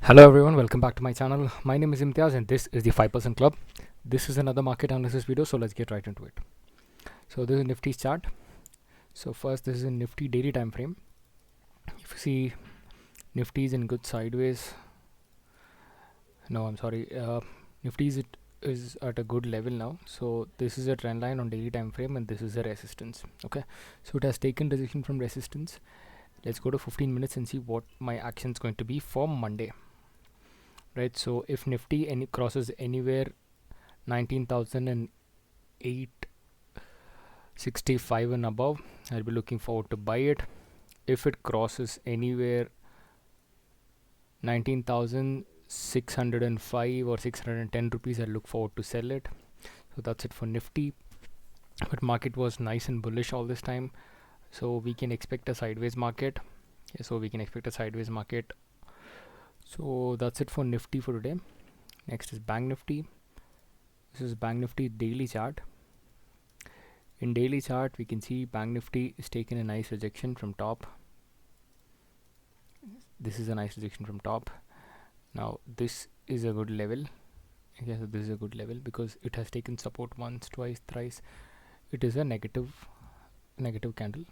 Hello everyone, welcome back to my channel. My name is Imtiaz and this is the 5% Club. This is another market analysis video, so let's get right into it. So this is Nifty's chart. So first, this is a Nifty daily time frame. If you see, Nifty is in good sideways. No, I'm sorry. Nifty is at a good level now. So this is a trend line on daily time frame and this is a resistance. Okay, so it has taken rejection from resistance. Let's go to 15 minutes and see what my action is going to be for Monday. Right, so if Nifty crosses anywhere 19,865 and above, I'll be looking forward to buy it. If it crosses anywhere 19,605 or 610 rupees, I'll look forward to sell it. So that's it for Nifty. But market was nice and bullish all this time, so we can expect a sideways market. So that's it for Nifty for today. Next is Bank Nifty. This is Bank Nifty daily chart. In daily chart, we can see Bank Nifty is taking a nice rejection from top. This is a nice rejection from top. Now this is a good level. Okay, so this is a good level because it has taken support once, twice, thrice. It is a negative candle.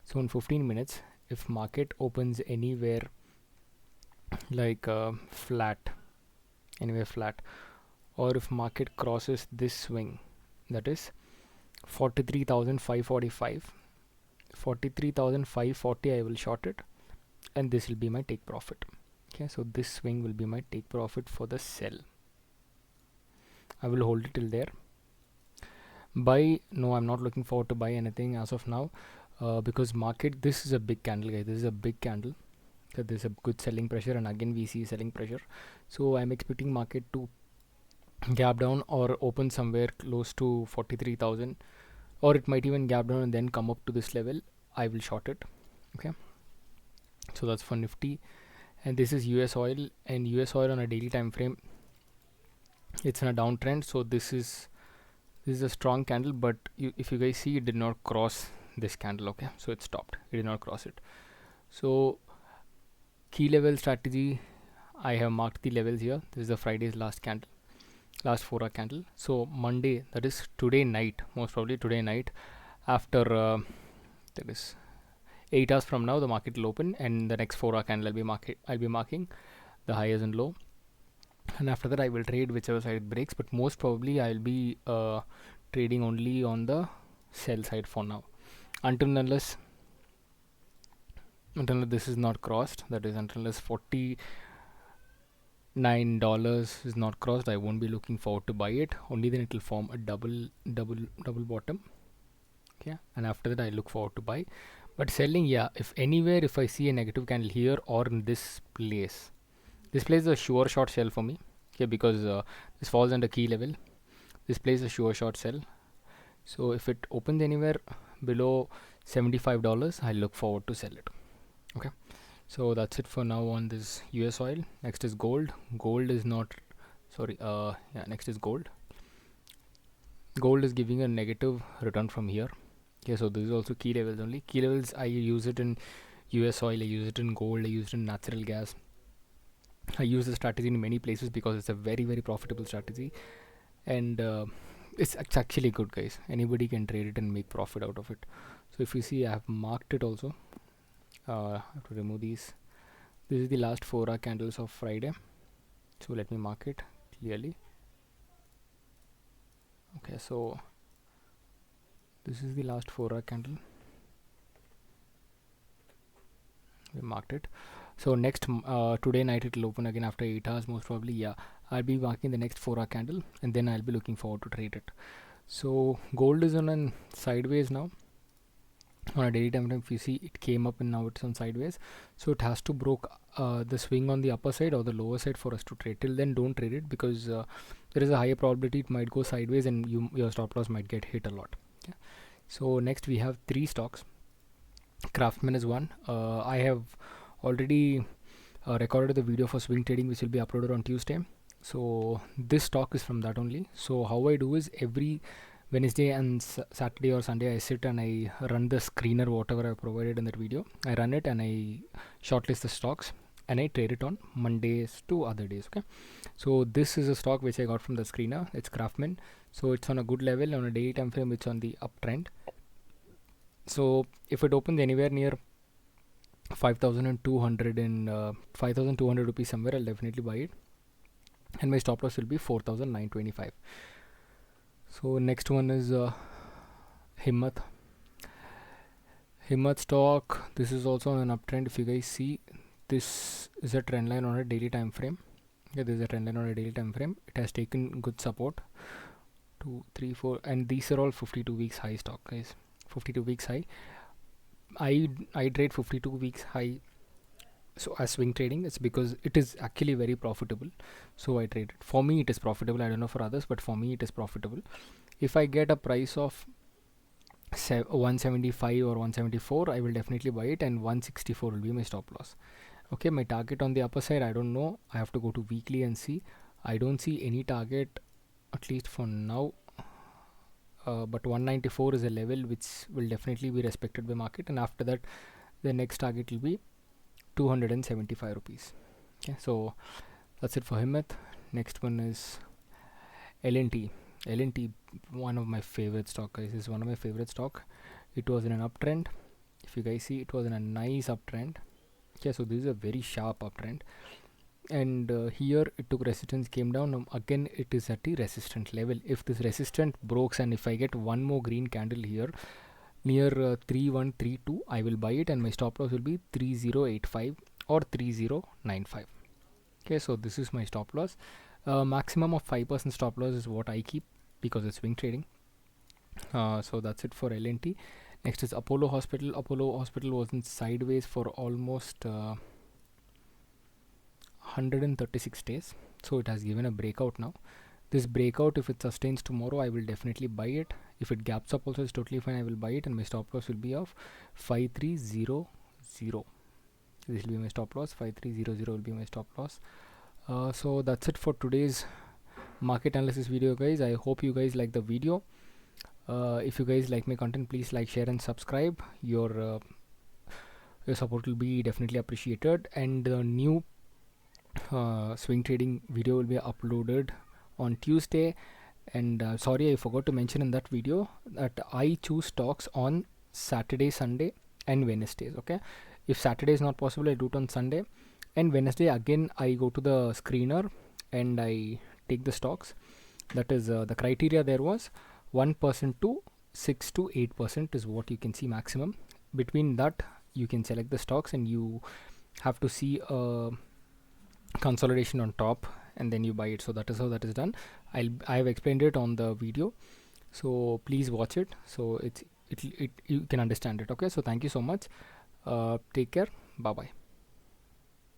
So in 15 minutes, if market opens anywhere like flat, or if market crosses this swing, that is 43,545, 43,540, I will short it and this will be my take profit. Okay, so this swing will be my take profit for the sell. I will hold it till there. Buy, no, I'm not looking forward to buy anything as of now because market, this is a big candle, guys. This is a big candle. So there's a good selling pressure and again we see selling pressure. So I'm expecting market to gap down or open somewhere close to 43,000, or it might even gap down and then come up to this level. I will short it. Okay, so that's for Nifty. And this is US oil, and US oil on a daily time frame, it's in a downtrend. So this is a strong candle, but if you guys see, it did not cross this candle. Okay, so it stopped, it did not cross it. So key level strategy, I have marked the levels here. This is the Friday's last 4-hour candle. So Monday, that is today night, most probably today night, after that is 8 hours from now, the market will open, and the next 4-hour candle I'll be marking the highs and low, and after that I will trade whichever side it breaks. But most probably I'll be trading only on the sell side for now, until unless this is not crossed, that is until unless $49 is not crossed, I won't be looking forward to buy it. Only then it will form a double bottom. Okay, and after that I look forward to buy. But selling, yeah, if I see a negative candle here or in this place is a sure short sell for me. Okay, because this falls under key level. This place is a sure short sell. So if it opens anywhere below $75, I look forward to sell it. Okay, so that's it for now on this US oil. Next is gold. Next is gold. Gold is giving a negative return from here. Okay, so this is also key levels only. Key levels, I use it in US oil, I use it in gold, I use it in natural gas. I use the strategy in many places because it's a very, very profitable strategy, and it's actually good, guys. Anybody can trade it and make profit out of it. So if you see, I have marked it also. I have to remove these. This is the last 4-hour candles of Friday, so let me mark it clearly. Okay, so this is the last 4-hour candle. We marked it. So next today night it will open again after 8 hours most probably. Yeah, I'll be marking the next 4-hour candle and then I'll be looking forward to trade it. So gold is on a sideways now. On a daily time frame, if you see, it came up and now it's on sideways. So it has to broke the swing on the upper side or the lower side for us to trade. Till then, don't trade it because there is a higher probability it might go sideways and your stop loss might get hit a lot. Okay. So next we have 3 stocks. Craftsman is one. I have already recorded the video for swing trading, which will be uploaded on Tuesday. So this stock is from that only. So how I do is every Wednesday and Saturday or Sunday I sit and I run the screener, whatever I provided in that video. I run it and I shortlist the stocks and I trade it on Mondays to other days. Okay, so this is a stock which I got from the screener. It's Craftman, so it's on a good level. On a daily time frame, it's on the uptrend. So if it opens anywhere near 5,200 and 5,200 rupees somewhere, I'll definitely buy it, and my stop loss will be 4,925. So next one is Himmat. Himmat stock. This is also on an uptrend. If you guys see, this is a trend line on a daily time frame. Yeah, this is a trend line on a daily time frame. It has taken good support. 2, 3, 4, and these are all 52 weeks high stock, guys. 52 weeks high. I trade 52 weeks high. So as swing trading, it's because it is actually very profitable. So I trade it. For me, it is profitable. I don't know for others, but for me, it is profitable. If I get a price of 175 or 174, I will definitely buy it, and 164 will be my stop loss. Okay, my target on the upper side, I don't know. I have to go to weekly and see. I don't see any target, at least for now. But 194 is a level which will definitely be respected by market, and after that, the next target will be 275 rupees. Okay, so that's it for Himmat. Next one is LNT. LNT, one of my favorite stock, guys. This is one of my favorite stock. It was in an uptrend. If you guys see, it was in a nice uptrend. Okay, so this is a very sharp uptrend, and here it took resistance, came down. Again, it is at the resistance level. If this resistance breaks, and if I get one more green candle here near 3132, I will buy it, and my stop loss will be 3085 or 3095. Okay, so this is my stop loss. Maximum of 5% stop loss is what I keep because it's swing trading. So that's it for LNT. Next is Apollo Hospital. Apollo Hospital was in sideways for almost 136 days. So it has given a breakout now. This breakout, if it sustains tomorrow, I will definitely buy it. If it gaps up also, it's totally fine. I will buy it, and my stop loss will be of 5300. This will be my stop loss. 5300 will be my stop loss. So that's it for today's market analysis video, guys. I hope you guys like the video. If you guys like my content, please like, share, and subscribe. Your support will be definitely appreciated, and the new swing trading video will be uploaded on Tuesday. And sorry, I forgot to mention in that video that I choose stocks on Saturday, Sunday, and Wednesdays. Okay, if Saturday is not possible, I do it on Sunday, and Wednesday again I go to the screener and I take the stocks. That is the criteria there was 1% to 6 to 8% is what you can see maximum. Between that, you can select the stocks, and you have to see a consolidation on top, and then you buy it. So that is how that is done. I have explained it on the video, so please watch it, so you can understand it. Okay, so thank you so much. Take care. Bye bye.